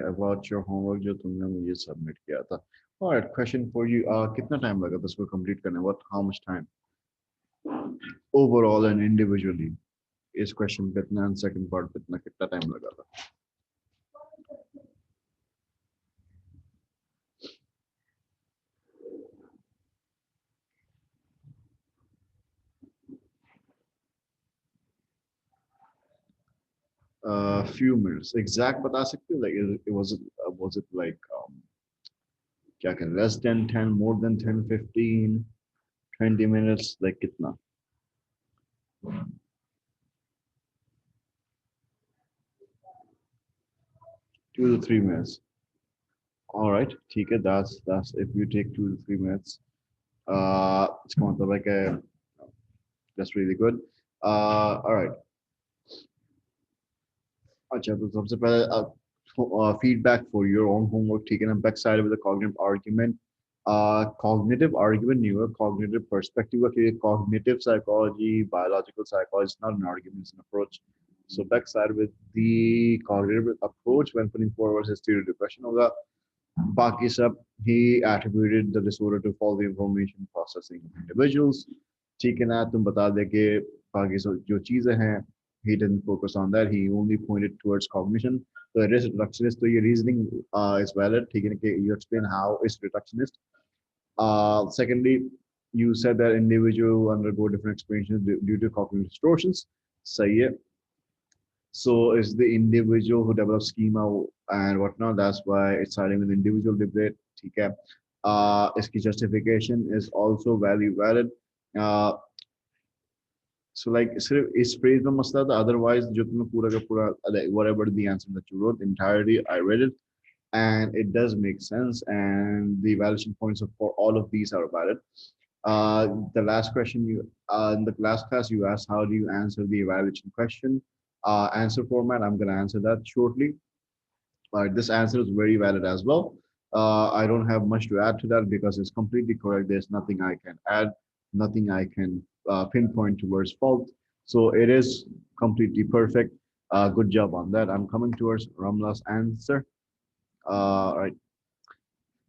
about your homework जो तुमने मुझे submit किया था. Alright, question for you. कितना time लगा था इसको complete करने? What? How much time? Overall and individually. इस question पे इतना and second part पे इतना कितना time लगा था? Few minutes. Exact बता सकते हो? Like, was it like क्या कहें? Less than 10, more than 10, 15, 20 minutes? Like कितना? 2 to 3 minutes. All right. ठीक है. That's if you take 2 to 3 minutes. इसका मतलब है कि that's really good. All right. अच्छा तो सबसे पहले feedback for your own homework. ठीक है ना? Backside with a cognitive argument. Cognitive argument नहीं हुआ. Cognitive perspective का cognitive psychology, biological psychology is not an argument, it's an approach. So backside with the cognitive approach when putting forward his theory of depression होगा. बाकी सब he attributed the disorder to faulty information processing of individuals. ठीक है ना? तुम बता दे कि बाकी जो चीजें हैं he didn't focus on that. He only pointed towards cognition. So it is reductionist. So your reasoning is valid. ठीक है ना? You explain how it's reductionist. Secondly, you said that individual undergo different experiences due to cognitive distortions. सही है. So it's the individual who develops schema and whatnot. That's why it's starting with individual debate. ठीक है. इसकी justification is also valid. Uh, so like सिर्फ इस phrase में मसला था. Otherwise जो तुमने पूरा का पूरा whatever the answer that you wrote entirely, I read it and it does make sense and the evaluation points for all of these are valid. The last question you in the last class you asked how do you answer the evaluation question. Answer format, I'm going to answer that shortly. This answer is very valid as well. I don't have much to add to that because it's completely correct. There's nothing I can add, nothing I can pinpoint towards fault. So it is completely perfect. Good job on that. I'm coming towards Ramla's answer. Right.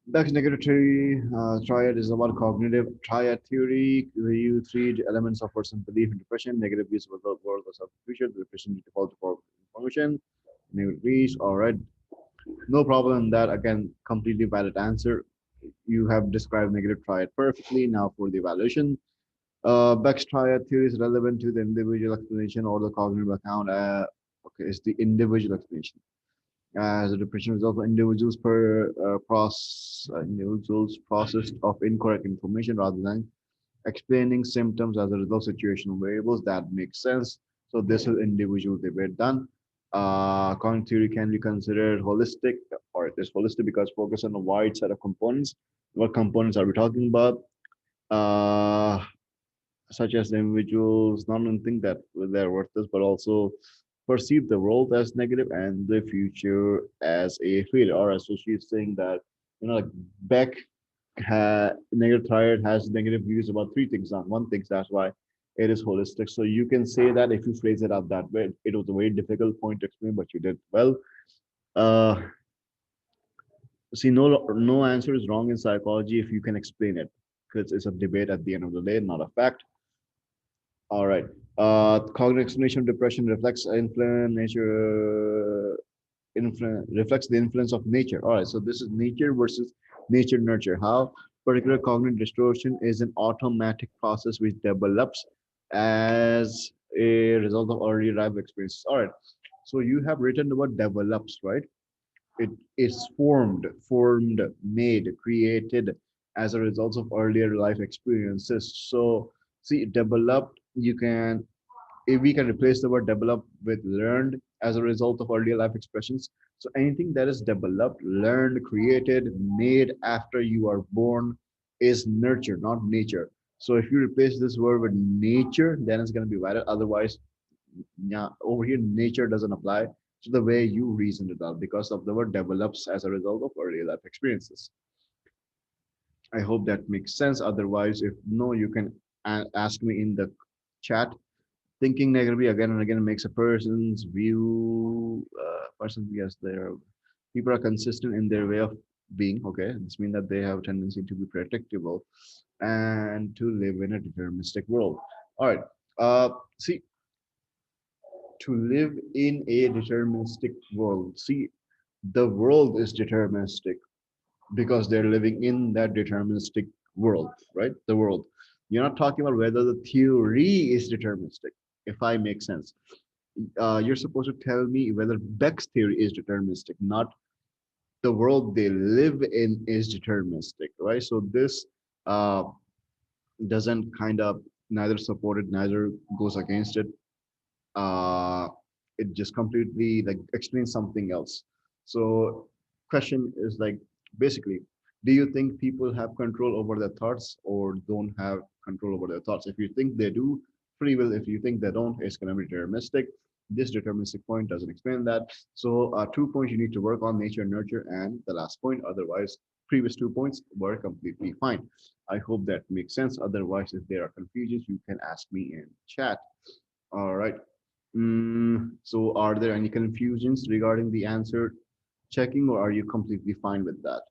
Back negative theory, triad is about cognitive triad theory. You three elements of person belief in depression, negative views of the world or self-future, the depression default for information, negative views. All right, no problem in that. Again, completely valid answer. You have described negative triad perfectly. Now for the evaluation. Beck's triad theory is relevant to the individual explanation or the cognitive account. Okay, it's the individual explanation as a depression result of individuals process of incorrect information rather than explaining symptoms as a result of situational variables. That makes sense. So this is individual debate done. Cognitive theory can be considered holistic, or it is holistic because focus on a wide set of components. What components are we talking about? Such as the individuals not only think that they're worthless, but also perceive the world as negative and the future as a failure. Or so she's saying that, like Beck negative triad has negative views about three things. On one thing, that's why it is holistic. So you can say that if you phrase it out that way, it was a very difficult point to explain, but you did well. Uh, See, no answer is wrong in psychology if you can explain it, because it's a debate at the end of the day, not a fact. All right. Cognitive explanation of depression reflects reflects the influence of nature. All right. So this is nature versus nature nurture. How particular cognitive distortion is an automatic process which develops as a result of early life experiences. All right. So you have written the word develops, right? It is formed, made, created as a result of earlier life experiences. So see, developed, you can, if we can replace the word develop with learned as a result of earlier life expressions. So anything that is developed, learned, created, made after you are born is nurture, not nature. So if you replace this word with nature, then it's going to be valid. Otherwise, yeah, over here, nature doesn't apply to the way you reasoned it out because of the word develops as a result of early life experiences. I hope that makes sense. Otherwise, if no, you can ask me in the chat. Thinking negatively again and again makes a person's view, yes, there. People are consistent in their way of being. Okay, this means that they have a tendency to be predictable and to live in a deterministic world. All right. See, to live in a deterministic world. See, the world is deterministic because they're living in that deterministic world, right? The world. You're not talking about whether the theory is deterministic, if I make sense. You're supposed to tell me whether Beck's theory is deterministic, not the world they live in is deterministic, right? So this uh, doesn't kind of neither support it, neither goes against it. uh, it just completely like explains something else. So question is like basically, do you think people have control over their thoughts or don't have control over their thoughts? If you think they do, free will. If you think they don't, it's going to be deterministic. This deterministic point doesn't explain that. So 2 points you need to work on: nature and nurture, and the last point. Otherwise, previous 2 points were completely fine. I hope that makes sense. Otherwise, if there are confusions, you can ask me in chat. All right. So are there any confusions regarding the answer checking, or are you completely fine with that?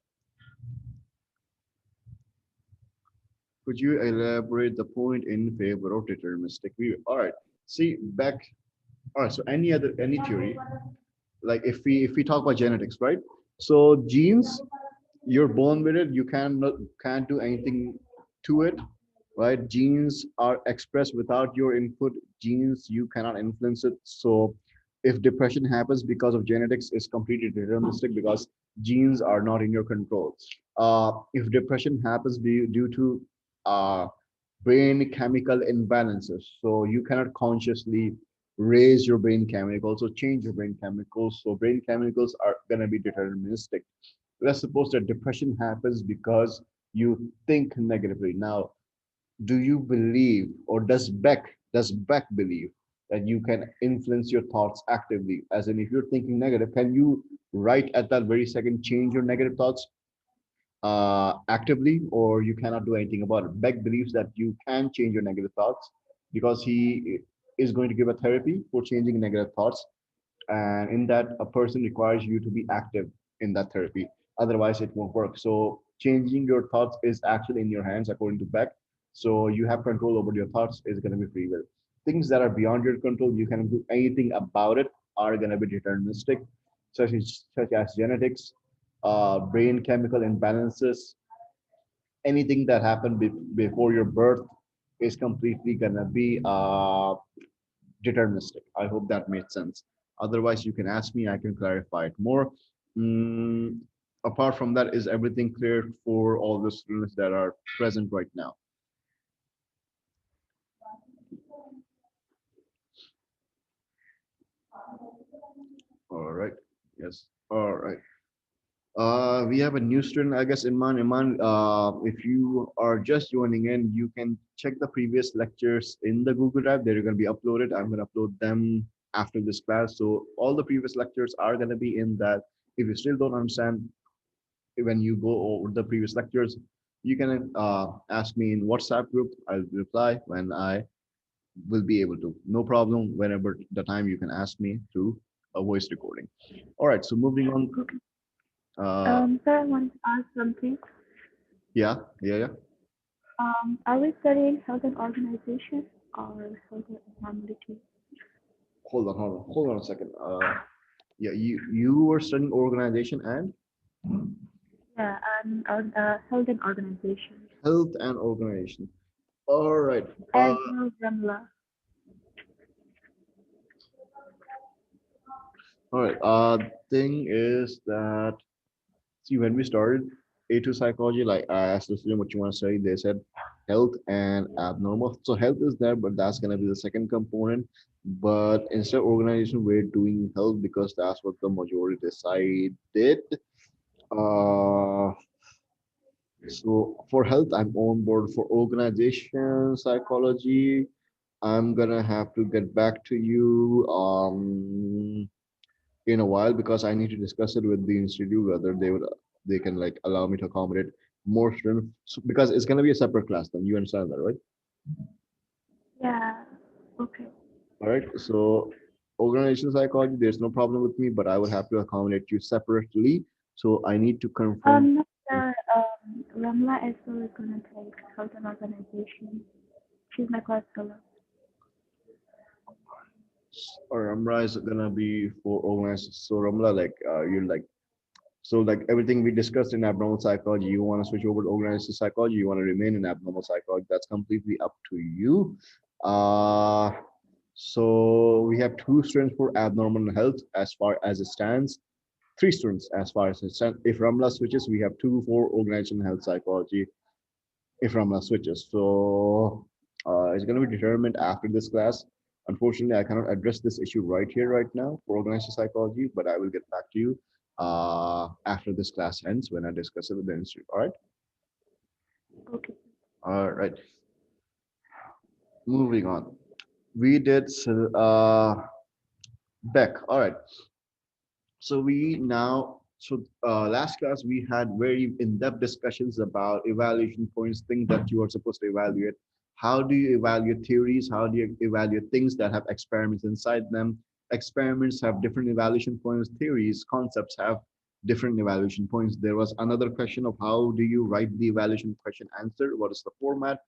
Could you elaborate the point in favor of deterministic view? All right. See, back. All right. So any theory, like if we talk about genetics, right? So genes, you're born with it. You can't do anything to it, right? Genes are expressed without your input. Genes, you cannot influence it. So if depression happens because of genetics, it's completely deterministic because genes are not in your control. If depression happens due to uh, brain chemical imbalances, so you cannot consciously raise your brain chemicals or change your brain chemicals. So brain chemicals are going to be deterministic. Let's suppose that depression happens because you think negatively. Now, do you believe, or does Beck believe that you can influence your thoughts actively? As in, if you're thinking negative, can you right at that very second change your negative thoughts actively, or you cannot do anything about it? Beck believes that you can change your negative thoughts because he is going to give a therapy for changing negative thoughts, and in that a person requires you to be active in that therapy, otherwise it won't work. So changing your thoughts is actually in your hands according to Beck. So you have control over your thoughts, is going to be free will. Things that are beyond your control, you cannot do anything about it, are going to be deterministic, such as genetics, brain chemical imbalances. Anything that happened before your birth is completely going to be deterministic. I hope that made sense. Otherwise, you can ask me, I can clarify it more. Mm, Apart from that, is everything clear for all the students that are present right now? All right. Yes. All right. We have a new student, I guess, Iman. Iman, if you are just joining in, you can check the previous lectures in the Google Drive. They're going to be uploaded. I'm going to upload them after this class. So all the previous lectures are going to be in that. If you still don't understand when you go over the previous lectures, you can ask me in WhatsApp group. I'll reply when I will be able to. No problem. Whenever the time you can ask me through a voice recording. All right. So moving on. Okay. Uh, Sir, I want to ask something. yeah, yeah, yeah. Are we studying health and organization or health and humanity? Hold on a second. Yeah, you were studying organization and Yeah, and health and organization. health and organization. All right. As you, Jamla. All right. Thing is that, see, when we started A2 psychology, like I asked the student what you want to study, they said health and abnormal. So health is there, but that's gonna be the second component. But instead of organization, we're doing health because that's what the majority decided. Uh, so for health, I'm on board. For organization psychology, I'm gonna have to get back to you in a while because I need to discuss it with the institute whether they can like allow me to accommodate more students. So, because it's gonna be a separate class. Then you understand that, right? Yeah, okay. All right. So organizational psychology, there's no problem with me, but I would have to accommodate you separately. So I need to confirm. No, sir. Ramla is also gonna take health and organization. She's my class fellow. Or Ramla is gonna be for organized. So Ramla, like you're like so like everything we discussed in abnormal psychology, you want to switch over to organized psychology, you want to remain in abnormal psychology. That's completely up to you. Uh, so we have two students for abnormal health as far as it stands. Three students as far as it stands. If Ramla switches, we have two for organizational health psychology. If Ramla switches, so it's going to be determined after this class. Unfortunately, I cannot address this issue right here, right now for organizational psychology, but I will get back to you after this class ends when I discuss it with the institute. All right. Okay. All right. Moving on. We did Beck. All right. So we now, so last class we had very in-depth discussions about evaluation points, things that you are supposed to evaluate. How do you evaluate theories? How do you evaluate things that have experiments inside them? Experiments have different evaluation points. Theories, concepts have different evaluation points. There was another question of how do you write the evaluation question answer? What is the format?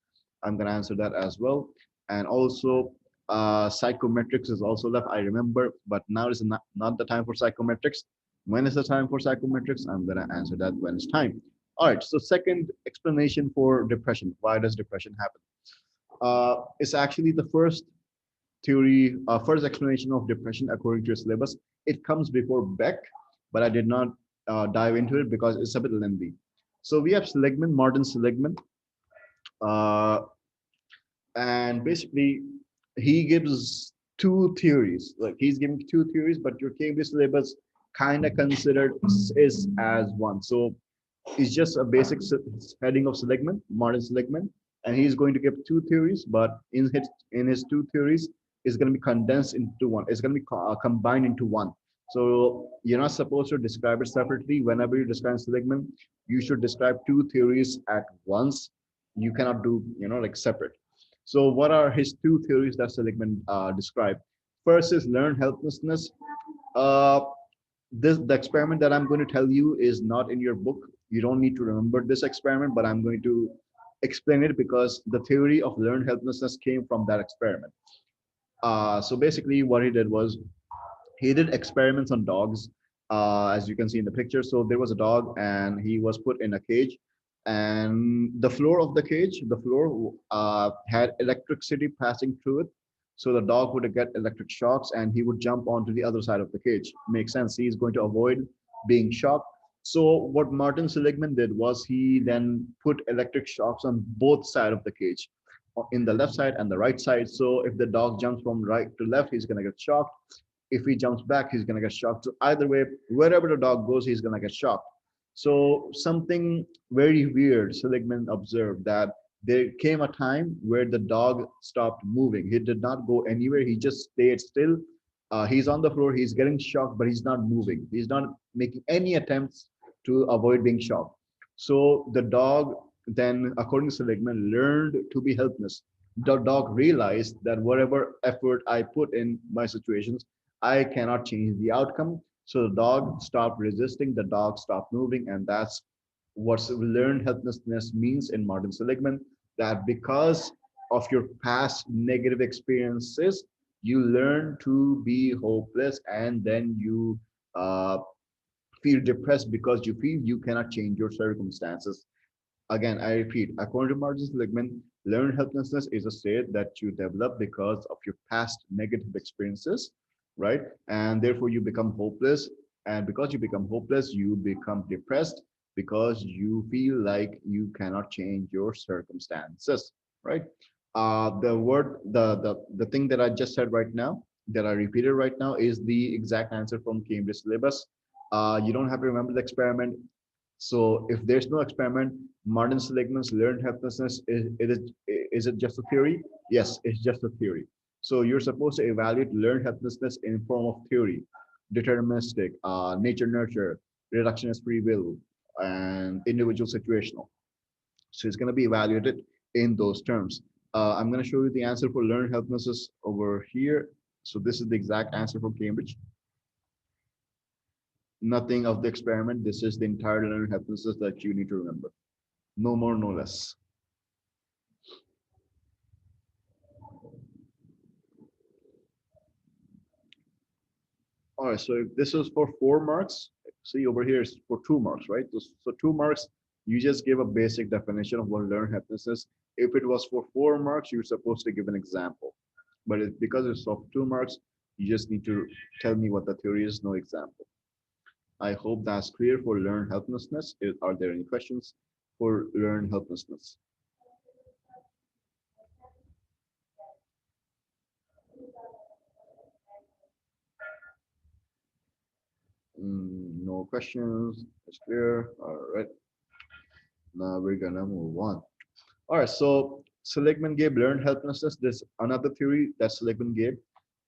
I'm going to answer that as well. And also psychometrics is also left. I remember, but now is not the time for psychometrics. When is the time for psychometrics? I'm going to answer that when it's time. All right. So second explanation for depression. Why does depression happen? It's actually the first theory, first explanation of depression according to your syllabus. It comes before Beck, but I did not dive into it because it's a bit lengthy. So we have Seligman, Martin Seligman. Uh, and basically he gives two theories, like he's giving two theories, but your Cambridge syllabus kind of considered is as one. So it's just a basic heading of Seligman, Martin Seligman, and he's going to give two theories, but in his two theories is going to be condensed into one. It's going to be combined into one. So you're not supposed to describe it separately. Whenever you describe Seligman, you should describe two theories at once. You cannot do, like separate. So what are his two theories that Seligman described? First is learned helplessness. Uh, the experiment that I'm going to tell you is not in your book. You don't need to remember this experiment, but I'm going to explain it because the theory of learned helplessness came from that experiment. So basically, what he did was he did experiments on dogs, as you can see in the picture. So there was a dog, and he was put in a cage, and the floor of the cage, the floor had electricity passing through it. So the dog would get electric shocks, and he would jump onto the other side of the cage. Makes sense. He's going to avoid being shocked. So what Martin Seligman did was he then put electric shocks on both sides of the cage, in the left side and the right side. So if the dog jumps from right to left, he's going to get shocked. If he jumps back, he's going to get shocked. So either way, wherever the dog goes, he's going to get shocked. So something very weird, Seligman observed that there came a time where the dog stopped moving. He did not go anywhere. He just stayed still. He's on the floor. He's getting shocked, but he's not moving. He's not making any attempts to avoid being shocked. So the dog then, according to Seligman, learned to be helpless. The dog realized that whatever effort I put in my situations, I cannot change the outcome. So the dog stopped resisting, the dog stopped moving, and that's what learned helplessness means in Martin Seligman, that because of your past negative experiences, you learn to be hopeless, and then you feel depressed because you feel you cannot change your circumstances. Again, I repeat, according to Martin Seligman, learned helplessness is a state that you develop because of your past negative experiences, right? And therefore you become hopeless. And because you become hopeless, you become depressed because you feel like you cannot change your circumstances, right? The thing that I just said right now, that I repeated right now, is the exact answer from Cambridge syllabus. You don't have to remember the experiment. So if there's no experiment, Martin Seligman's learned helplessness, is it just a theory? Yes, it's just a theory. So you're supposed to evaluate learned helplessness in form of theory, deterministic, nature nurture, reductionist free will, and individual situational. So it's going to be evaluated in those terms. I'm going to show you the answer for learned helplessness over here. So this is the exact answer from Cambridge. Nothing of the experiment. This is the entire learning hypothesis that you need to remember. No more, no less. All right, so if this is for 4 marks, see over here is for 2 marks, right? So 2 marks, you just give a basic definition of what learned hypothesis. If it was for 4 marks, you're supposed to give an example. But because it's of 2 marks, you just need to tell me what the theory is, no example. I hope that's clear for learned helplessness. Are there any questions for learned helplessness? No questions. It's clear. All right. Now we're gonna move on. All right. So Seligman gave learned helplessness. There's another theory that Seligman gave.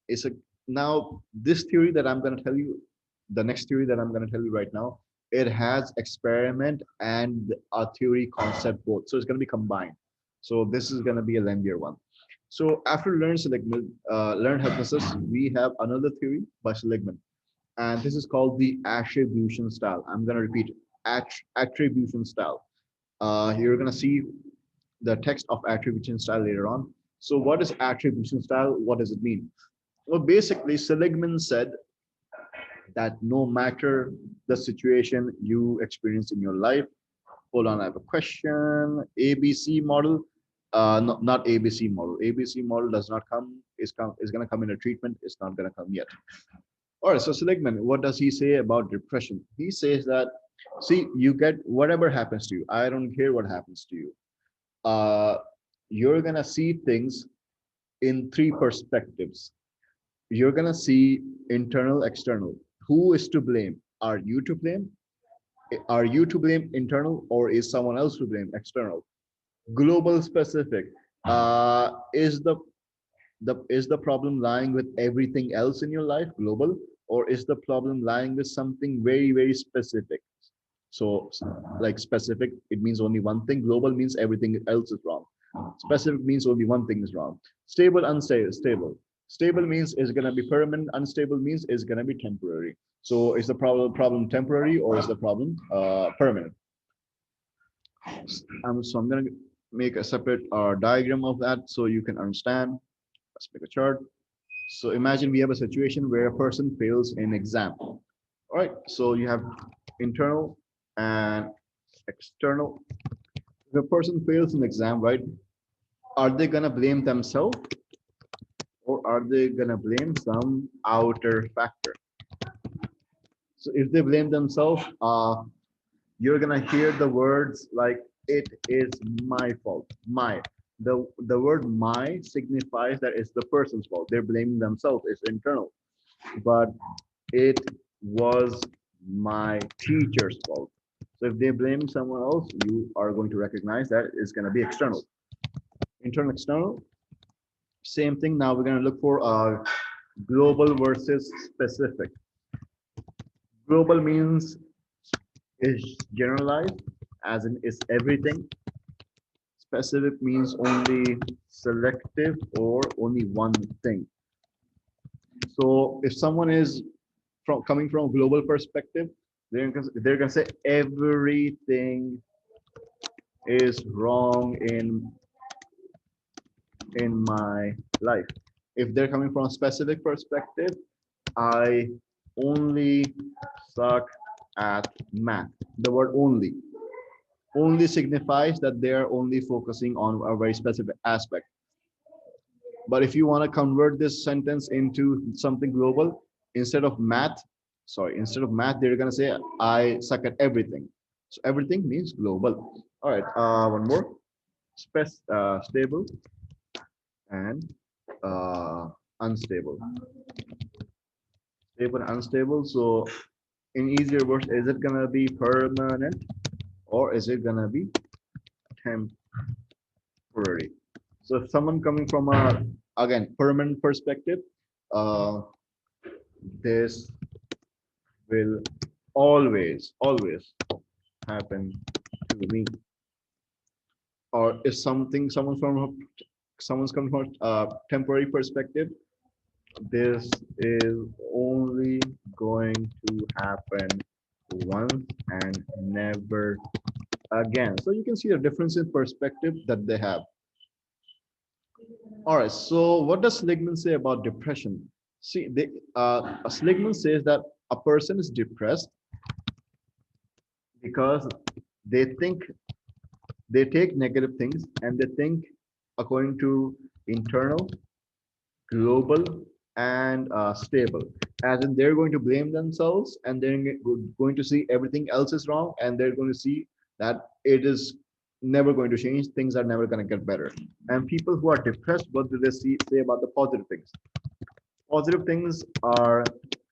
Is a now this theory that I'm gonna tell you, the next theory that I'm gonna tell you right now, it has experiment and a theory concept both. So it's gonna be combined. So this is gonna be a lengthier one. So after learned Seligman, learned helplessness, we have another theory by Seligman, and this is called the attribution style. I'm going to repeat it. Attribution style. You're going to see the text of attribution style later on. So what is attribution style? What does it mean? Well, basically, Seligman said that no matter the situation you experience in your life, hold on, I have a question. ABC model, no, not ABC model. ABC model does not come, is going to come in a treatment. It's not going to come yet. All right, so Seligman, what does he say about depression? He says that, see, you get whatever happens to you. I don't care what happens to you. Uh, you're gonna see things in 3 perspectives. You're gonna see internal, external. Who is to blame? Are you to blame? Are you to blame internal, or is someone else to blame external? Global, specific. Is the problem lying with everything else in your life, global, or is the problem lying with something very, very specific? So like specific, it means only one thing. Global means everything else is wrong. Specific means only one thing is wrong. Stable, unstable. Stable means is going to be permanent. Unstable means is going to be temporary. So is the problem temporary, or is the problem permanent? So I'm going to make a separate diagram of that so you can understand. Let's make a chart. So imagine we have a situation where a person fails an exam. All right, so you have internal and external. If a person fails an exam, right, are they gonna blame themselves, or are they gonna blame some outer factor? So if they blame themselves, you're gonna hear the words like it is my fault. My, the word my signifies that it's the person's fault. They're blaming themselves. It's internal. But it was my teacher's fault. So if they blame someone else, you are going to recognize that it's going to be external. Internal, external, same thing. Now we're going to look for global versus specific. Global means is generalized, as in is everything. Specific means only selective or only one thing. So if someone is coming from a global perspective, they're gonna say everything is wrong in my life. If they're coming from a specific perspective, I only suck at math. The word only signifies that they're only focusing on a very specific aspect. But if you want to convert this sentence into something global, instead of math, they're going to say, I suck at everything. So everything means global. All right, one more. Stable and unstable. Stable and unstable. So in easier words, is it going to be permanent, or is it going to be temporary? So if someone coming from a, again, permanent perspective, uh, this will always happen to me. Or if someone's coming from a temporary perspective, This is only going to happen once and never again. So you can see a difference in perspective that they have. All right. So what does Seligman say about depression? See, Seligman says that a person is depressed because they think they take negative things and they think according to internal, global, and stable. As in, they're going to blame themselves and they're going to see everything else is wrong, and they're going to see that it is never going to change. Things are never going to get better. And people who are depressed, what do they say about the positive things? Positive things are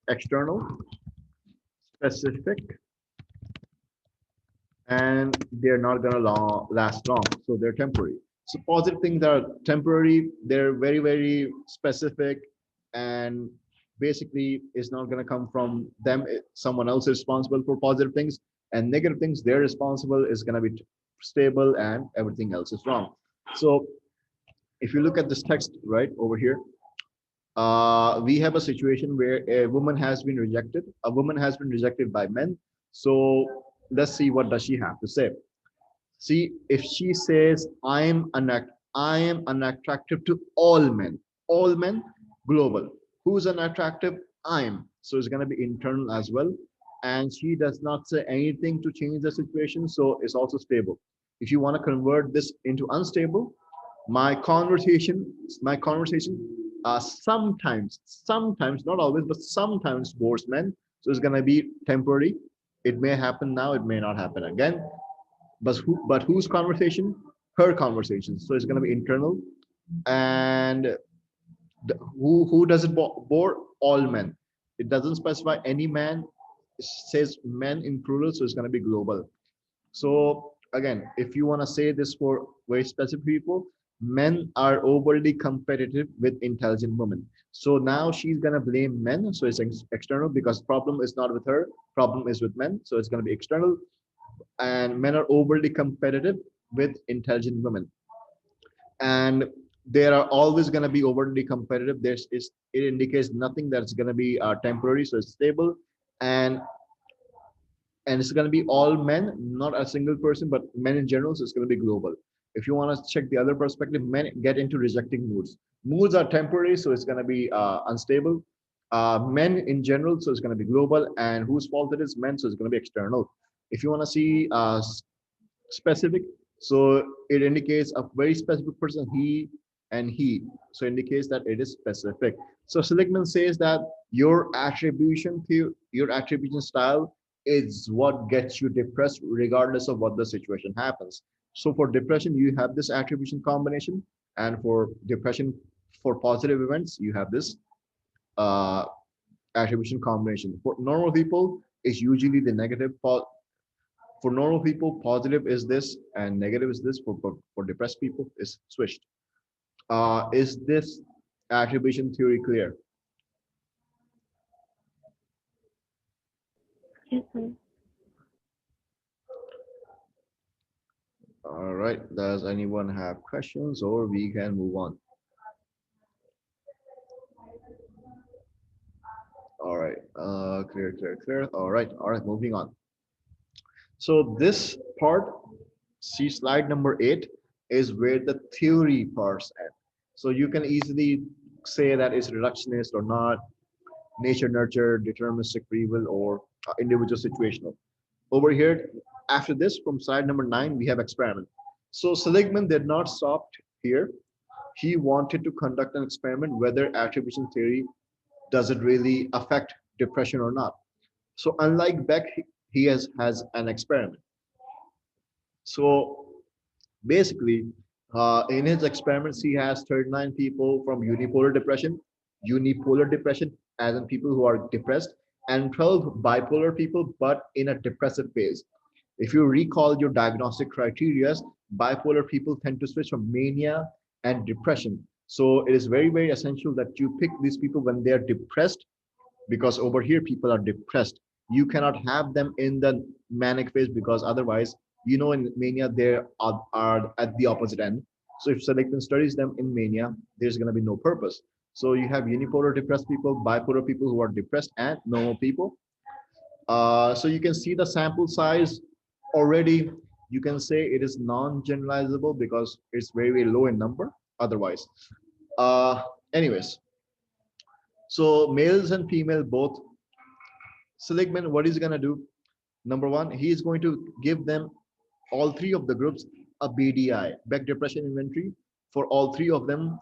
external, specific, and they're not going to last long. So they're temporary. So positive things are temporary. They're very, very specific, and basically it's not going to come from them. Someone else is responsible for positive things, and negative things, they're responsible, is going to be stable, and everything else is wrong. So if you look at this text right over here, we have a situation where a woman has been rejected. A woman has been rejected by men. So let's see, what does she have to say. See, if she says, I am unattractive to all men, global. Who's unattractive? I am. So it's going to be internal as well. And she does not say anything to change the situation. So it's also stable. If you want to convert this into unstable, my conversation, sometimes, not always, but sometimes bores men. So it's going to be temporary. It may happen now, it may not happen again. But whose conversation? Her conversation. So it's going to be internal. And who does it bore? All men. It doesn't specify any man. It says men in plural, so it's going to be global. So again, if you want to say this for very specific people, men are overly competitive with intelligent women. So now she's gonna blame men. So it's external, because problem is not with her, problem is with men. So it's gonna be external, and men are overly competitive with intelligent women. And they are always going to be overly competitive. It indicates nothing that's going to be temporary, so it's stable. And and it's going to be all men, not a single person, but men in general. So it's going to be global. If you want to check the other perspective, men get into rejecting moods are temporary, so it's going to be unstable. Men in general, so it's going to be global. And whose fault it is? Men, so it's going to be external. If you want to see specific, so it indicates a very specific person, he and he, so indicates that it is specific. So Seligman says that your attribution style is what gets you depressed regardless of what the situation happens. So for depression, you have this attribution combination, and for depression, for positive events, you have this uh, attribution combination. For normal people, it's usually the negative. For normal people, positive is this and negative is this. For depressed people, is switched. Is this attribution theory clear? Yes, sir. All right. Does anyone have questions, or we can move on? All right. Clear, clear, clear. All right. All right. Moving on. So this part, see slide number 8, is where the theory parts end. So you can easily say that it's reductionist or not, nature nurture, deterministic free will, or individual situational. Over here, after this, from slide number 9, we have experiment. So Seligman did not stop here. He wanted to conduct an experiment whether attribution theory does it really affect depression or not. So unlike Beck, he has an experiment. So basically, in his experiments, he has 39 people from unipolar depression, as in people who are depressed, and 12 bipolar people, but in a depressive phase. If you recall your diagnostic criteria, bipolar people tend to switch from mania and depression. So it is very, very essential that you pick these people when they are depressed, because over here people are depressed. You cannot have them in the manic phase, because otherwise, in mania they are at the opposite end. So if Seligman studies them in mania, there's going to be no purpose. So you have unipolar depressed people, bipolar people who are depressed, and normal people. So you can see the sample size already. You can say it is non-generalizable because it's very, very low in number otherwise. Uh, Anyways, so males and female both. Seligman, what is he going to do? Number one, he is going to give them all three of the groups a BDI, back depression inventory, for all three of them,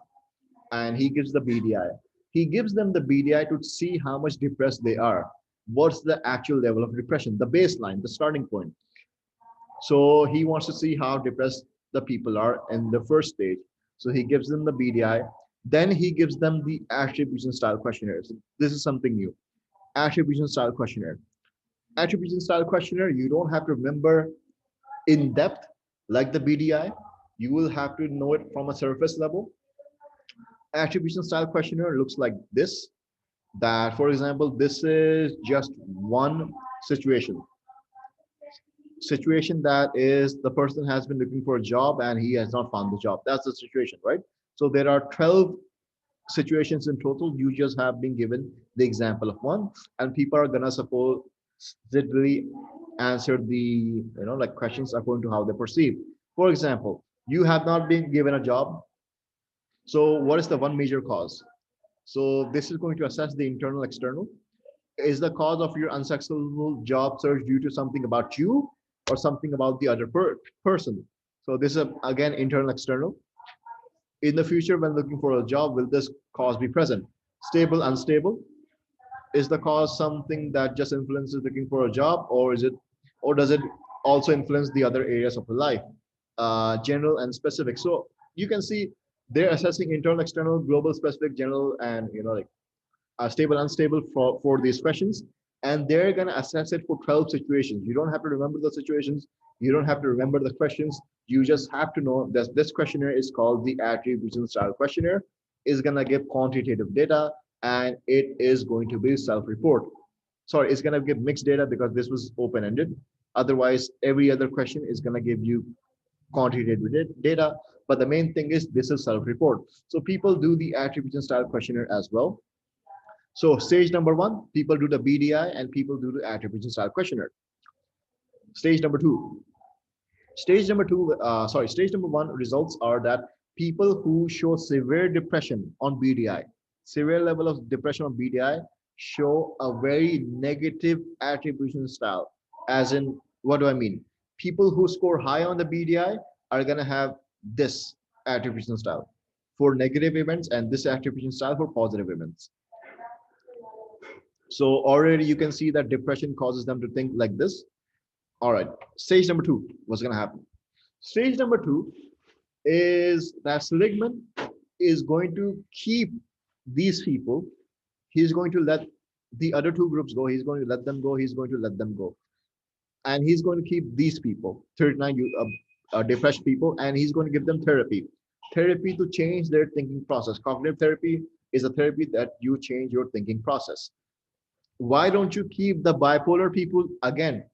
and he gives the BDI. He gives them the BDI to see how much depressed they are. What's the actual level of depression, the baseline, the starting point. So he wants to see how depressed the people are in the first stage. So he gives them the BDI. Then he gives them the attribution style questionnaire. So this is something new. Attribution style questionnaire. Attribution style questionnaire, you don't have to remember in depth like the BDI. You will have to know it from a surface level. Attribution style questionnaire looks like this. That, for example, this is just one situation. Situation that is the person has been looking for a job and he has not found the job. That's the situation, right? So there are 12 situations in total. You just have been given the example of one, and people are gonna supposedly answer the like questions according to how they perceive. For example, you have not been given a job. So what is the one major cause? So this is going to assess the internal external. Is the cause of your unsuccessful job search due to something about you or something about the other person? So this is again internal external. In the future, when looking for a job, will this cause be present? Stable, unstable. Is the cause something that just influences looking for a job, or is it, or does it also influence the other areas of life? General and specific. So you can see they're assessing internal, external, global, specific, general, and like stable, unstable for these questions. And they're going to assess it for 12 situations. You don't have to remember the situations. You don't have to remember the questions. You just have to know that this questionnaire is called the attribution style questionnaire, is going to give quantitative data, and it is going to be self-report. Sorry, it's going to give mixed data because this was open-ended. Otherwise, every other question is going to give you quantitative data. But the main thing is this is self-report. So people do the attribution style questionnaire as well. So stage number one, people do the BDI and people do the attribution style questionnaire. Stage number two. Stage number one results are that people who show severe depression on BDI, severe level of depression on BDI, show a very negative attribution style. As in, what do I mean? People who score high on the BDI are going to have this attribution style for negative events and this attribution style for positive events. So already you can see that depression causes them to think like this. All right, stage number two, what's going to happen? Stage number two is that Seligman is going to keep these people. He's going to let the other two groups go. He's going to let them go. He's going to let them go. And he's going to keep these people, 39 depressed people, and he's going to give them therapy. Therapy to change their thinking process. Cognitive therapy is a therapy that you change your thinking process. Why don't you keep the bipolar people again?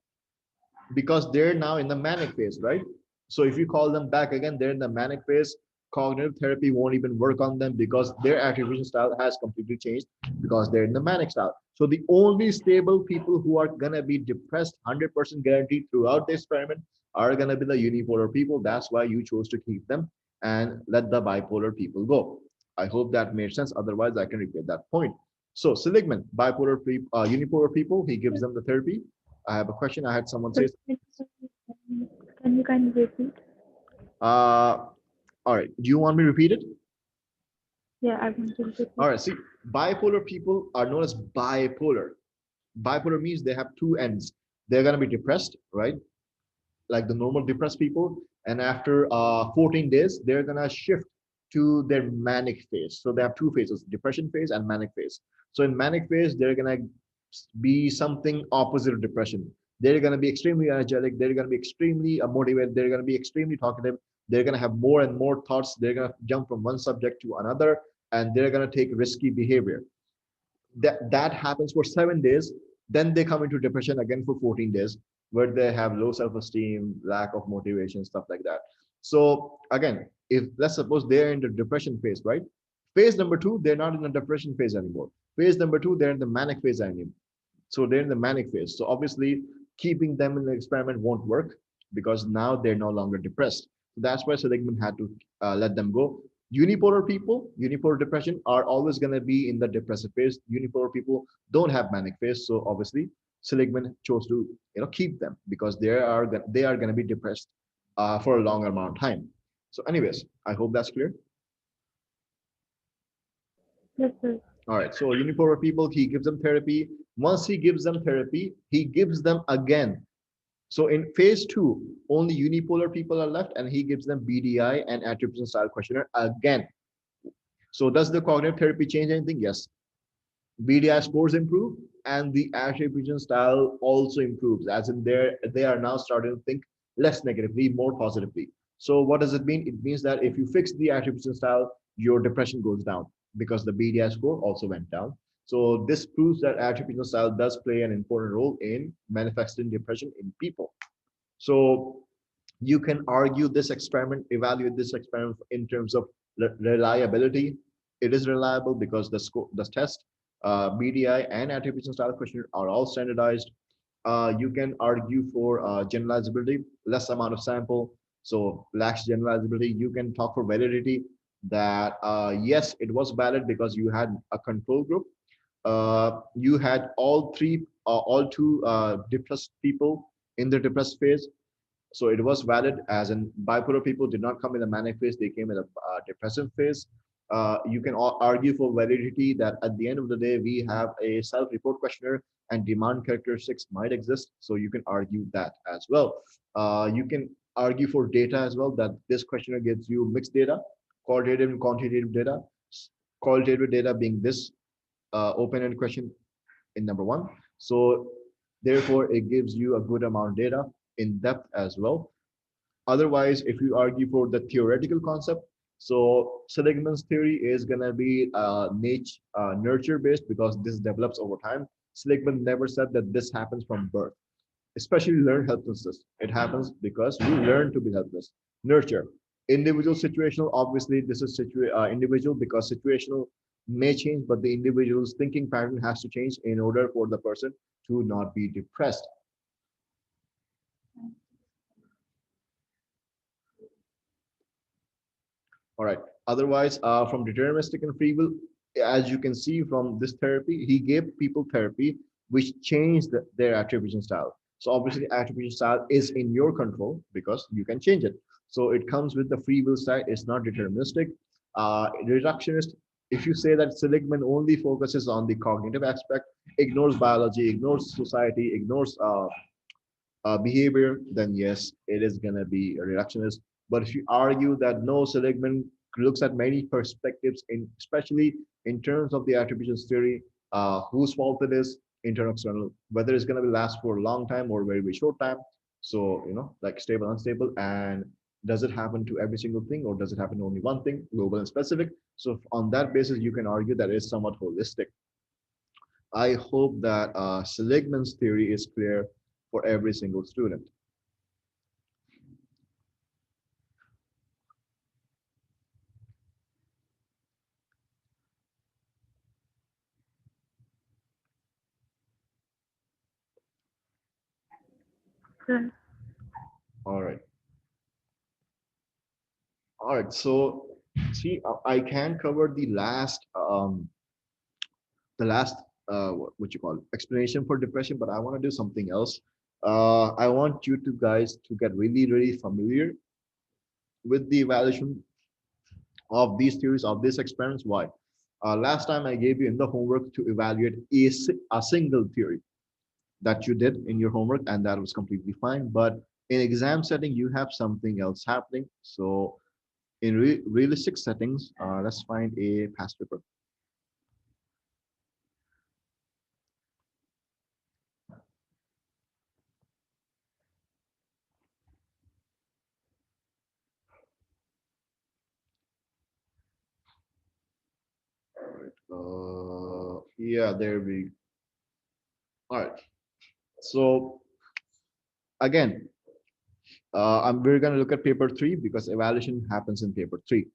Because they're now in the manic phase, right? So if you call them back again, they're in the manic phase. Cognitive therapy won't even work on them because their attribution style has completely changed because they're in the manic style. So the only stable people who are gonna be depressed 100% guaranteed throughout the experiment are gonna be the unipolar people. That's why you chose to keep them and let the bipolar people go. I hope that made sense. Otherwise, I can repeat that point. So Seligman, bipolar, unipolar people, he gives them the therapy. I have a question. I had someone say, Can you kindly repeat? uh, all right. Do you want me to repeat it? Yeah, I want to repeat. All right. See, bipolar people are known as bipolar. Bipolar means they have two ends. They're going to be depressed, right? Like the normal depressed people. And after 14 days, they're going to shift to their manic phase. So they have two phases, depression phase and manic phase. So in manic phase, they're going to be something opposite of depression. They're going to be extremely energetic. They're going to be extremely motivated. They're going to be extremely talkative. They're going to have more and more thoughts. They're going to jump from one subject to another, and they're going to take risky behavior. That happens for 7 days. Then they come into depression again for 14 days, where they have low self-esteem, lack of motivation, stuff like that. So again, if let's suppose they're in the depression phase, right? Phase number two, they're not in the depression phase anymore. Phase number two, they're in the manic phase anymore. So they're in the manic phase. So obviously, keeping them in the experiment won't work because now they're no longer depressed. That's why Seligman had to let them go. Unipolar people, unipolar depression are always going to be in the depressive phase. Unipolar people don't have manic phase. So obviously, Seligman chose to keep them because they are going to be depressed for a longer amount of time. So, anyways, I hope that's clear. Yes, sir. All right. So unipolar people, he gives them therapy. Once he gives them therapy, he gives them again. So in phase two, only unipolar people are left, and he gives them BDI and attribution style questionnaire again. So does the cognitive therapy change anything? Yes. BDI scores improve, and the attribution style also improves, as in they are now starting to think less negatively, more positively. So what does it mean? It means that if you fix the attribution style, your depression goes down because the BDI score also went down. So this proves that attribution style does play an important role in manifesting depression in people. So you can argue this experiment, evaluate this experiment in terms of reliability. It is reliable because the test, BDI and attribution style questionnaire are all standardized. You can argue for generalizability, less amount of sample, so lacks generalizability. You can talk for validity that yes, it was valid because you had a control group. You had all two depressed people in the depressed phase, so it was valid, as in bipolar people did not come in a manic phase, they came in a depressive phase. You can argue for validity that at the end of the day, we have a self-report questionnaire and demand characteristics might exist. So you can argue that as well. You can argue for data as well, that this questionnaire gives you mixed data, qualitative and quantitative data. Qualitative data being this open-ended question in number one. So therefore, it gives you a good amount of data in depth as well. Otherwise, if you argue for the theoretical concept, so Seligman's theory is going to be nurture based because this develops over time. Seligman never said that this happens from birth, especially learned helplessness. It happens because we learn to be helpless. Nurture. Individual situational, obviously, this is individual because situational may change, but the individual's thinking pattern has to change in order for the person to not be depressed. All right. Otherwise, from deterministic and free will, as you can see from this therapy, he gave people therapy which changed their attribution style. So obviously, attribution style is in your control because you can change it. So it comes with the free will side. It's not deterministic. Reductionist. If you say that Seligman only focuses on the cognitive aspect, ignores biology, ignores society, ignores behavior, then yes, it is going to be a reductionist. But if you argue that no, Seligman looks at many perspectives, especially in terms of the attribution theory, whose fault it is, internal, external, whether it's going to last for a long time or very, very short time. So, like stable, unstable, and does it happen to every single thing or does it happen to only one thing, global and specific? So on that basis, you can argue that it's somewhat holistic. I hope that Seligman's theory is clear for every single student. Sir. All right. All right. So see, I can cover the last what you call explanation for depression, but I want to do something else. I want you to guys to get really, really familiar with the evaluation of these theories of these experiments. Why? Last time I gave you in the homework to evaluate a single theory that you did in your homework, and that was completely fine. But in exam setting, you have something else happening. So in realistic settings, let's find a past paper. Yeah, there we. All right. So again, we're going to look at paper three because evaluation happens in paper three.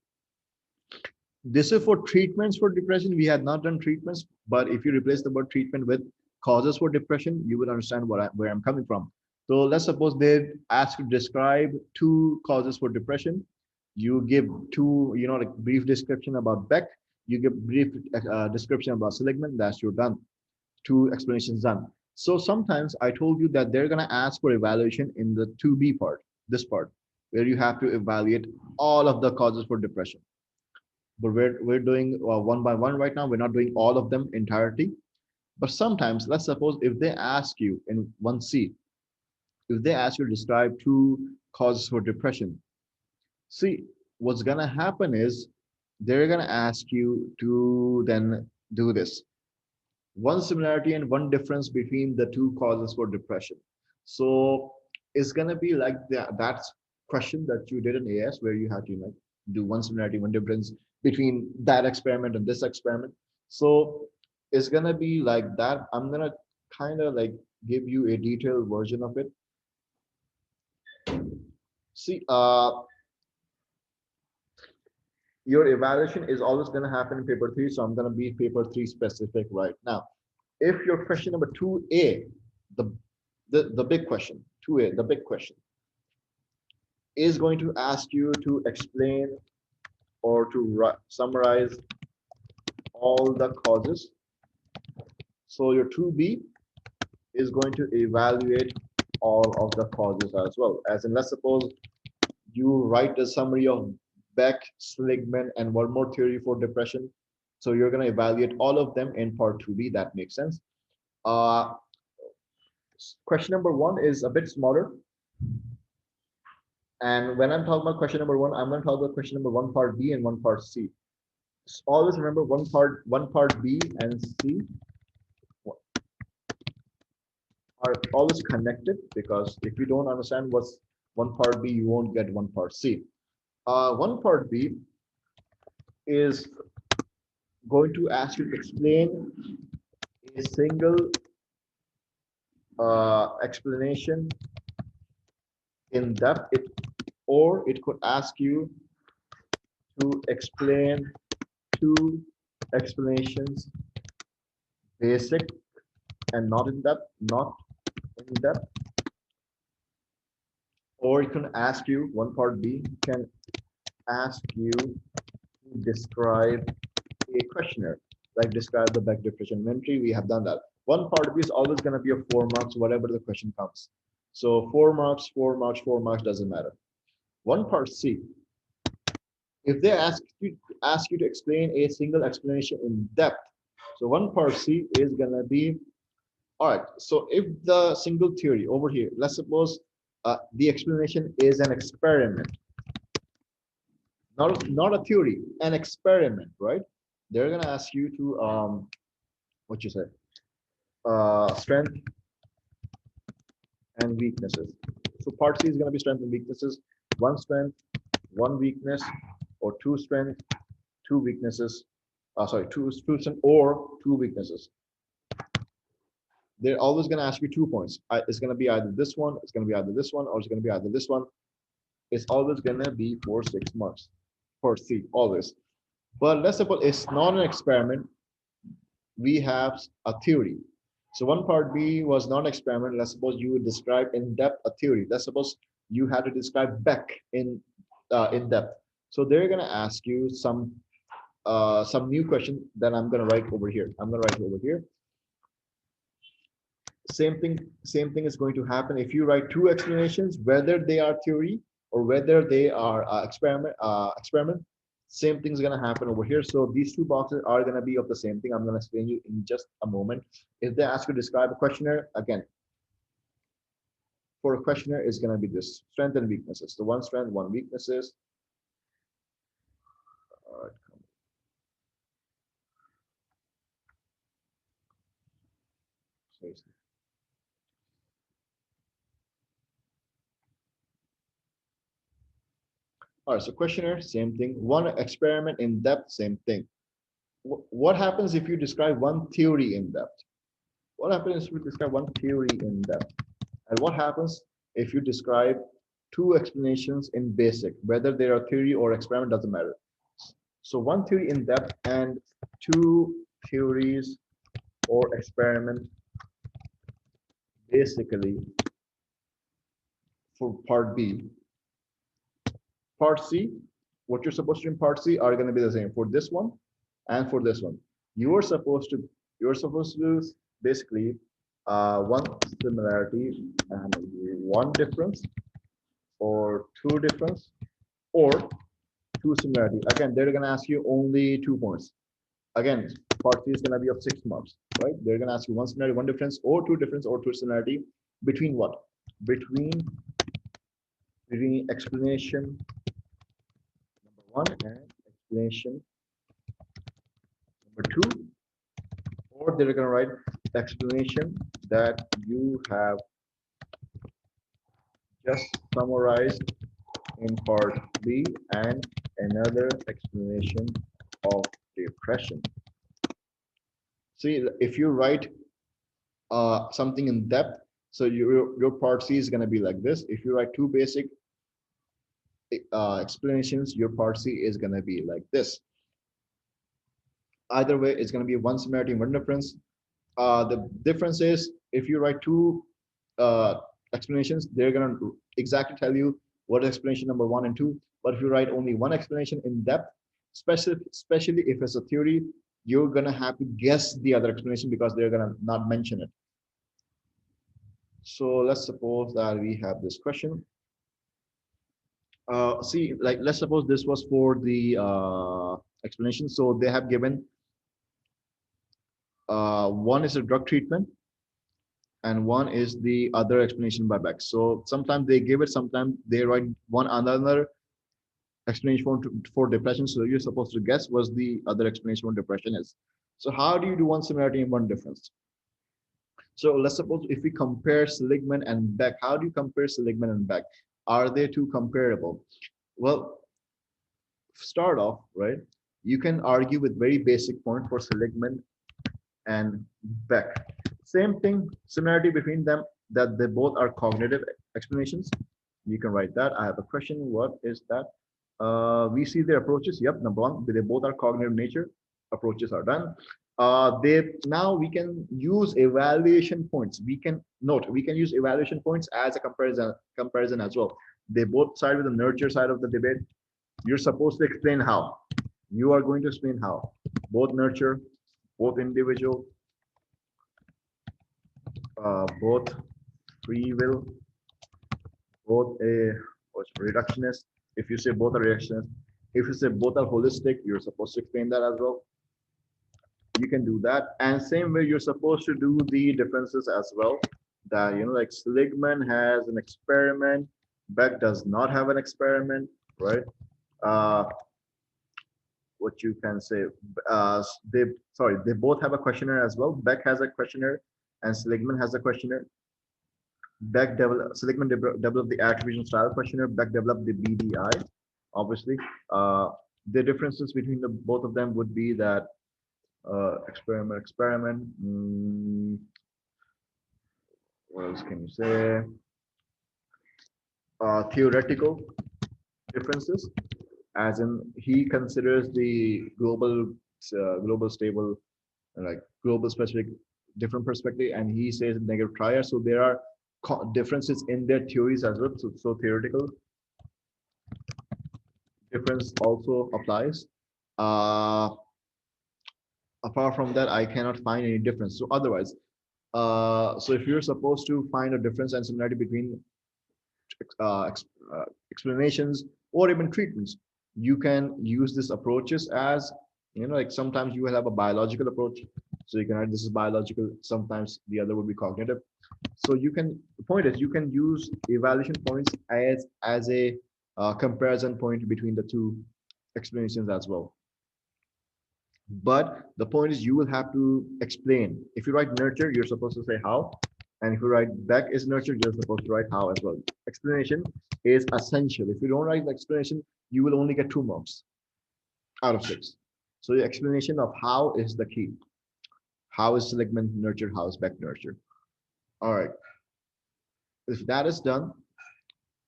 This is for treatments for depression. We had not done treatments, but if you replace the word treatment with causes for depression, you will understand where I'm coming from. So let's suppose they ask you to describe two causes for depression. You give two, like brief description about Beck. You give brief description about seligman. That's you're done. Two explanations done. So sometimes I told you that they're gonna ask for evaluation in the 2B part, this part, where you have to evaluate all of the causes for depression. But we're doing one by one right now. We're not doing all of them entirety. But sometimes, let's suppose if they ask you in 1C, if they ask you to describe two causes for depression, see, what's gonna happen is they're gonna ask you to then do this. One similarity and one difference between the two causes for depression. So it's gonna be like that question that you did in AS where you had to like do one similarity, one difference between that experiment and this experiment. So it's gonna be like that. I'm gonna kind of like give you a detailed version of it. See, your evaluation is always going to happen in paper 3, so I'm going to be paper 3 specific right now. If your question number 2A, the big question, 2A, the big question, is going to ask you to explain or to summarize all the causes. So your 2B is going to evaluate all of the causes as well. As in, let's suppose you write a summary of Beck, Seligman, and one more theory for depression. So you're going to evaluate all of them in part 2B. That makes sense. Uh, question number 1 is a bit smaller. And when I'm talking about question number 1, I'm going to talk about question number 1 part B and 1 part C. So always remember one part B and C are always connected, because if you don't understand what's 1 part B, you won't get 1 part C. 1 part B is going to ask you to explain a single explanation in depth, or it could ask you to explain two explanations, basic and not in depth, or it can ask you, 1 part B can ask you to describe a questionnaire, like describe the Beck depression inventory. We have done that. 1 part B is always going to be a 4 marks, whatever the question comes. So 4 marks, 4 marks, 4 marks, doesn't matter. 1 part C, if they ask you to explain a single explanation in depth, so 1 part C is going to be, all right, so if the single theory over here, let's suppose the explanation is an experiment, not a theory, an experiment, right? They're going to ask you to, what you say, strength and weaknesses. So part C is going to be strength and weaknesses. 1 strength, 1 weakness, or 2 strength, 2 weaknesses. Sorry, two strength or 2 weaknesses. They're always going to ask you 2 points. It's going to be either this one, it's going to be either this one, or it's going to be either this one. It's always going to be 4 6 marks for C, always. But let's suppose it's not an experiment. We have a theory. So 1 part B was not an experiment. Let's suppose you would describe in depth a theory. Let's suppose you had to describe Beck in depth. So they're going to ask you some new question that I'm going to write over here. I'm going to write it over here. Same thing is going to happen if you write 2 explanations, whether they are theory or whether they are experiment. Same thing is going to happen over here. So these 2 boxes are going to be of the same thing. I'm going to explain you in just a moment. If they ask you to describe a questionnaire, again, for a questionnaire is going to be this: strength and weaknesses. So 1 strength, 1 weaknesses. All right. All right, so questionnaire, same thing. 1 experiment in depth, same thing. What happens if you describe 1 theory in depth? What happens if you describe 1 theory in depth? And what happens if you describe 2 explanations in basic, whether they are theory or experiment, doesn't matter. So one theory in depth and two theories or experiment basically for part B. Part C, what you're supposed to do in part C are going to be the same for this one and for this one. You're supposed to do basically one similarity and one difference, or two difference, or two similarity. Again, they're going to ask you only 2 points. Again, part C is going to be of 6 marks, right? They're going to ask you one similarity, one difference, or two similarity between what? Between explanation number one and explanation number two, or they're going to write explanation that you have just summarized in part B and another explanation of depression. See, if you write something in depth, so your part C is going to be like this. If you write two basic explanations, your part C is going to be like this. Either way, it's going to be one similarity and one difference. The difference is if you write two uh, explanations, they're going to exactly tell you what is explanation number one and two. But if you write only one explanation in depth, especially if it's a theory, you're going to have to guess the other explanation because they're going to not mention it. So let's suppose that we have this question. See, like, let's suppose this was for the explanation. So they have given one is a drug treatment and one is the other explanation by Beck. So sometimes they give it, sometimes they write one another explanation for depression. So you're supposed to guess what the other explanation for depression is. So how do you do one similarity and one difference? So let's suppose if we compare Seligman and Beck, how do you compare Seligman and Beck? Are they two comparable? Well, start off, right? You can argue with very basic point for Seligman and Beck. Same thing, similarity between them, that they both are cognitive explanations. You can write that. I have a question. What is that? We see their approaches. Yep, number one, they both are cognitive nature. Approaches are done. Now we can use evaluation points. We can use evaluation points as a comparison as well. They both side with the nurture side of the debate. You're supposed to explain how. You are going to explain how. Both nurture, both individual, both free will, both a reductionist. If you say both are reductionist, if you say both are holistic, you're supposed to explain that as well. You can do that, and same way you're supposed to do the differences as well. That like Seligman has an experiment, Beck does not have an experiment, right? Uh, what you can say, they both have a questionnaire as well. Beck has a questionnaire, and Seligman has a questionnaire. Seligman developed the attribution style questionnaire. Beck developed the BDI. Obviously, the differences between the both of them would be that experiment. What else can you say? Theoretical differences, as in he considers the global stable, like global specific different perspective, and he says negative triad. So there are differences in their theories as well. So theoretical difference also applies. Uh, Apart from that, I cannot find any difference. So otherwise, so if you're supposed to find a difference and similarity between explanations or even treatments, you can use this approaches as like sometimes you will have a biological approach, so you can write this is biological. Sometimes the other would be cognitive. So you can, the point is you can use evaluation points as a comparison point between the two explanations as well. But the point is you will have to explain. If you write nurture, you're supposed to say how. And if you write Beck is nurture, you're supposed to write how as well. Explanation is essential. If you don't write the explanation, you will only get 2 marks out of 6. So the explanation of how is the key. How is Seligman nurture? How is Beck nurture? All right. If that is done,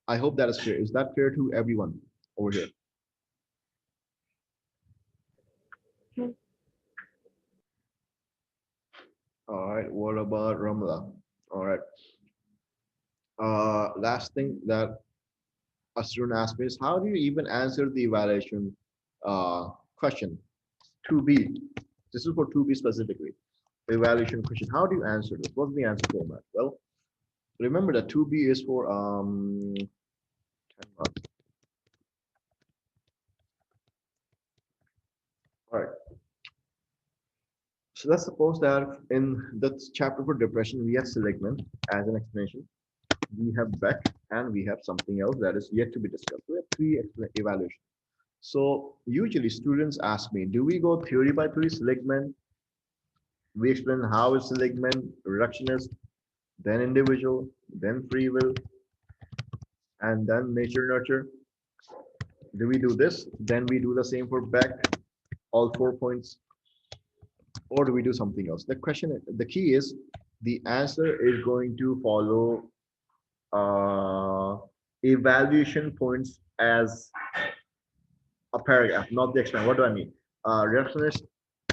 I hope that is clear. Is that clear to everyone over here? All right, what about Ramla? All right. Last thing that a student asked me is, how do you even answer the evaluation question? 2B. This is for 2B specifically. Evaluation question. How do you answer this? What's the answer format? Well, remember that 2B is for 10 marks. All right. So let's suppose that in the chapter for depression, we have seligman as an explanation. We have Beck, and we have something else that is yet to be discussed. We have three evaluations. So usually students ask me, do we go theory by theory, seligman? We explain how is seligman, reductionist, then individual, then free will, and then nature nurture. Do we do this? Then we do the same for Beck, all 4 points, or do we do something else? The question, the key is, the answer is going to follow evaluation points as a paragraph, not the explain. What do I mean? Reductionist,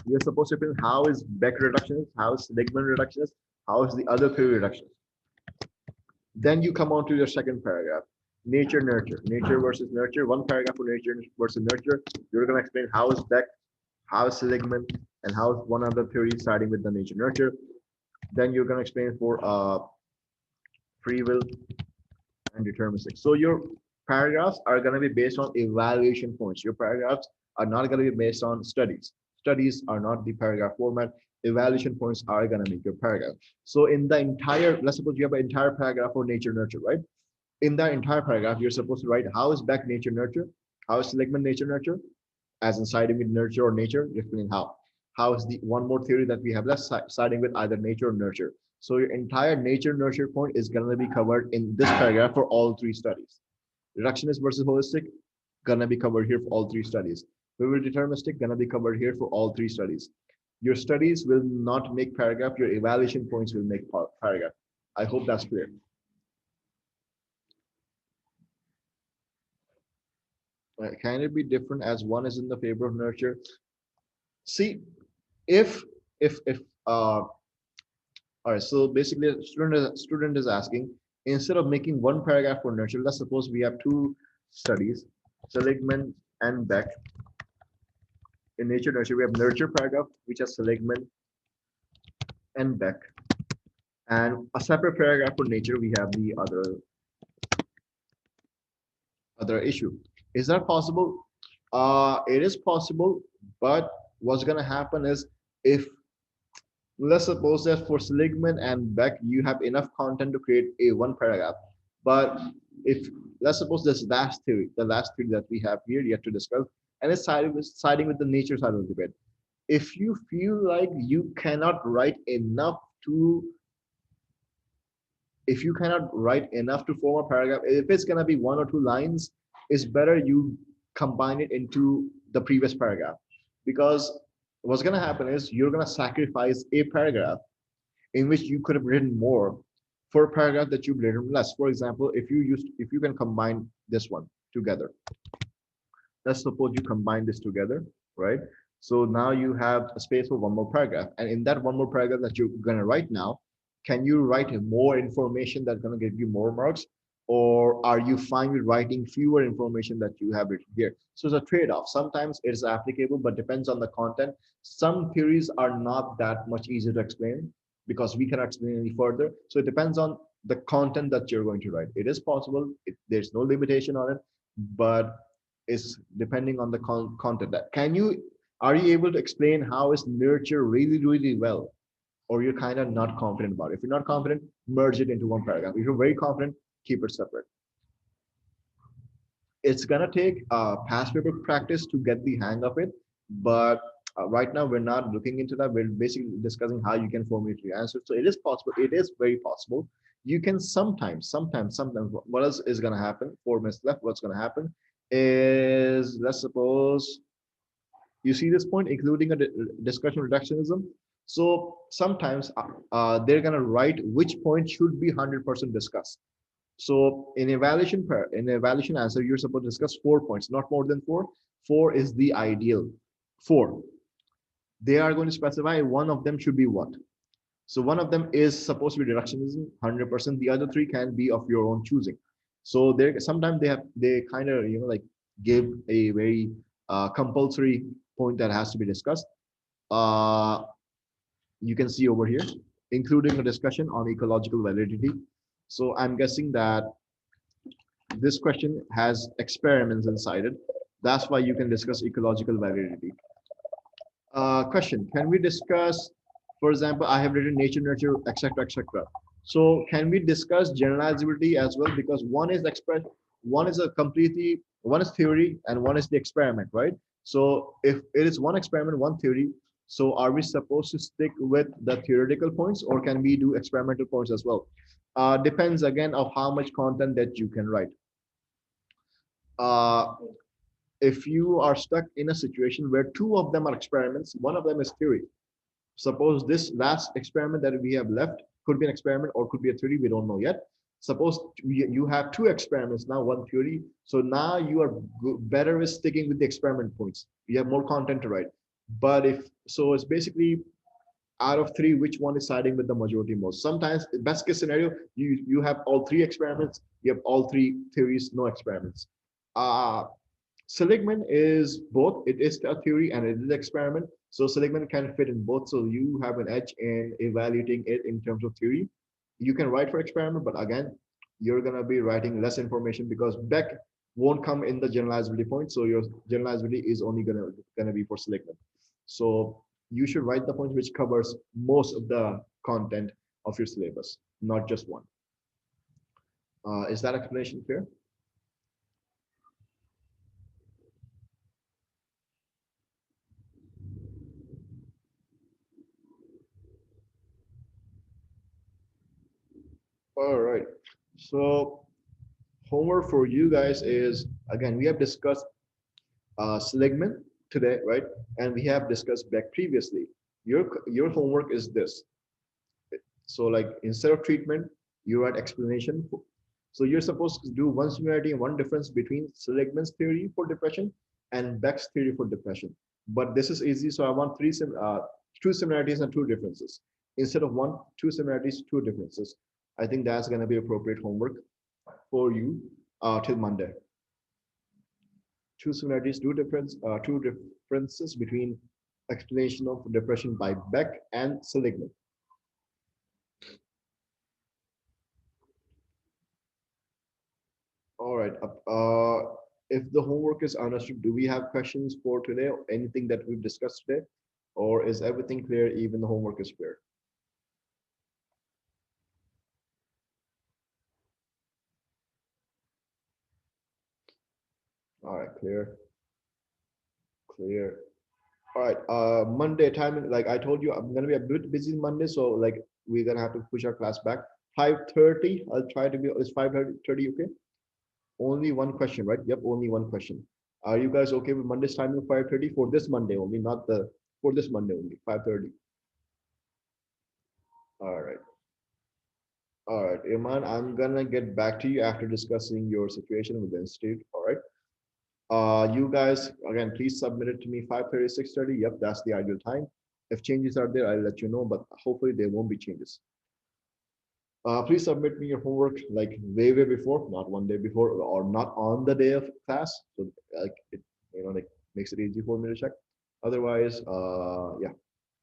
you're supposed to explain how is Beck reductionist, how is Seligman reductionist, how is the other theory reductionist. Then you come on to your second paragraph, nature nurture, nature versus nurture. One paragraph for nature versus nurture. You're going to explain how is Beck, how is Seligman, and how is one other theory starting with the nature nurture. Then you're going to explain for free will and deterministic. So your paragraphs are going to be based on evaluation points. Your paragraphs are not going to be based on studies. Studies are not the paragraph format. Evaluation points are going to make your paragraph. So in the entire, let's suppose you have an entire paragraph for nature nurture, right? In that entire paragraph, you're supposed to write how is Beck nature nurture, how is Seligman nature nurture, as in siding with nurture or nature, explaining how. How is the one more theory that we have left siding with either nature or nurture. So your entire nature nurture point is going to be covered in this paragraph for all three studies. Reductionist versus holistic, gonna be covered here for all three studies. We will deterministic, gonna be covered here for all three studies. Your studies will not make paragraph, your evaluation points will make paragraph. I hope that's clear. Can it be different as one is in the favor of nurture? See, if if all right, so basically student is asking, instead of making one paragraph for nurture, let's suppose we have two studies, Seligman and Beck. In nature nurture, we have nurture paragraph, which has Seligman and Beck. And a separate paragraph for nature, we have the other issue. Is that possible? It is possible, but what's gonna happen is, if let's suppose that for Seligman and Beck, you have enough content to create a one paragraph. But if let's suppose this last theory, the last theory that we have here yet to discuss, and it's siding with the nature side of the debate. If you feel like you cannot write enough to, if you cannot write enough to form a paragraph, if it's gonna be one or two lines, it's better you combine it into the previous paragraph. Because what's gonna happen is you're gonna sacrifice a paragraph in which you could have written more for a paragraph that you've written less. For example, if you can combine this one together. Let's suppose you combine this together, right? So now you have a space for one more paragraph. And in that one more paragraph that you're gonna write now, can you write more information that's gonna give you more marks? Or are you fine with writing fewer information that you have written here? So it's a trade-off. Sometimes it's applicable, but depends on the content. Some theories are not that much easier to explain because we cannot explain any further. So it depends on the content that you're going to write. It is possible, there's no limitation on it, but it's depending on the content. That can you, are you able to explain how is nurture really well, or you're kind of not confident about it? If you're not confident, merge it into one paragraph. If you're very confident, keep it separate. It's gonna take past paper practice to get the hang of it, but right now we're not looking into that. We're basically discussing how you can formulate your answer. So it is possible, it is very possible. You can sometimes what else is going to happen? 4 minutes left. What's going to happen is, let's suppose you see this point, including a discussion reductionism. So sometimes they're going to write which point should be 100% discussed. So in evaluation answer, you're supposed to discuss 4 points, not more than four. Four is the ideal. Four. They are going to specify one of them should be what. So one of them is supposed to be reductionism, 100%. The other three can be of your own choosing. So there, sometimes they kind of like give a very compulsory point that has to be discussed. Uh, you can see over here, including a discussion on ecological validity. So I'm guessing that this question has experiments inside it. That's why you can discuss ecological validity. Question: can we discuss, for example, I have written nature, nurture, etc., etc. So can we discuss generalizability as well? Because one is a completely, one is theory and one is the experiment, right? So if it is one experiment, one theory, so are we supposed to stick with the theoretical points, or can we do experimental points as well? Depends again of how much content that you can write. Uh, if you are stuck in a situation where two of them are experiments, one of them is theory. Suppose this last experiment that we have left could be an experiment or could be a theory, we don't know yet. Suppose you have two experiments now, one theory. So now you are better with sticking with the experiment points. You have more content to write. But if so, it's basically out of three, which one is siding with the majority most? Sometimes, best case scenario, you have all three experiments, you have all three theories, no experiments. Uh, Seligman is both. It is a theory and it is an experiment. So Seligman can fit in both. So you have an edge in evaluating it in terms of theory. You can write for experiment, but again, you're gonna be writing less information because Beck won't come in the generalizability point. So your generalizability is only gonna be for Seligman. So you should write the point which covers most of the content of your syllabus, not just one. Is that explanation clear? All right. So homework for you guys is, again, we have discussed Seligman today, right? And we have discussed Beck previously. Your homework is this. So like instead of treatment, you write explanation. So you're supposed to do one similarity and one difference between Seligman's theory for depression and Beck's theory for depression. But this is easy, so I want two similarities and two differences. Instead of one, two similarities, two differences. I think that's going to be appropriate homework for you till Monday. Two similarities, two differences between explanation of depression by Beck and Seligman. All right. If the homework is understood, do we have questions for today or anything that we've discussed today? Or is everything clear, even the homework is clear? All right, clear, clear. All right, Monday timing, like I told you, I'm gonna be a bit busy Monday, so like we're gonna have to push our class back. 5:30, I'll try to be, is 5:30 okay? Only one question, right? Yep, only one question. Are you guys okay with Monday's timing 5:30 for this Monday only, not the, for this Monday only, 5:30? All right. All right, Iman, I'm gonna get back to you after discussing your situation with the institute. All right. You guys, again, please submit it to me 5:30, 6:30. Yep, that's the ideal time. If changes are there, I'll let you know, but hopefully there won't be changes. Please submit me your homework like way before, not one day before, or not on the day of class. So like it, like makes it easy for me to check. Otherwise, yeah.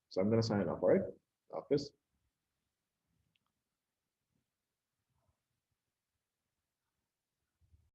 So I'm gonna sign off. All right, office.